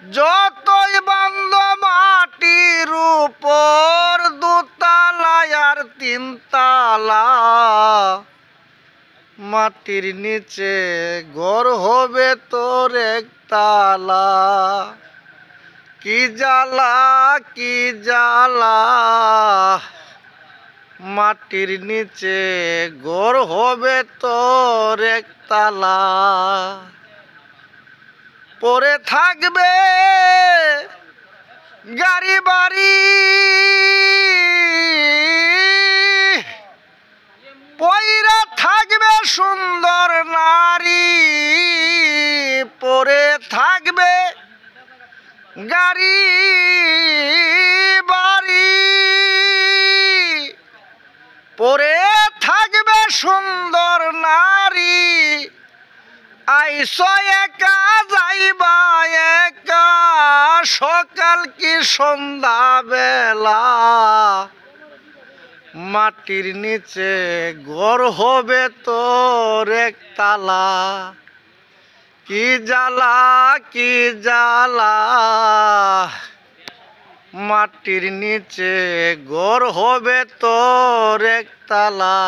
যতই বান্ধ মাটির উপর দুতলা আর তিনতলা, মাটির নিচে ঘর হবে তোর একতলা। কি জ্বালা কি জ্বালা, মাটির নিচে ঘর হবে তোর একতলা। পরে থাকবে গাড়ি বাড়ি, পয়রা থাকবে সুন্দর নারী। পরে থাকবে গাড়ি বাড়ি, পরে থাকবে সুন্দর নারী। আইসো একা যাইবা একা, সকাল কি সন্ধ্যা বেলা। মাটির নিচে ঘর হবে তোর একতলা। কি জ্বালা কি জ্বালা, মাটির নিচে ঘর হবে তোর একতলা।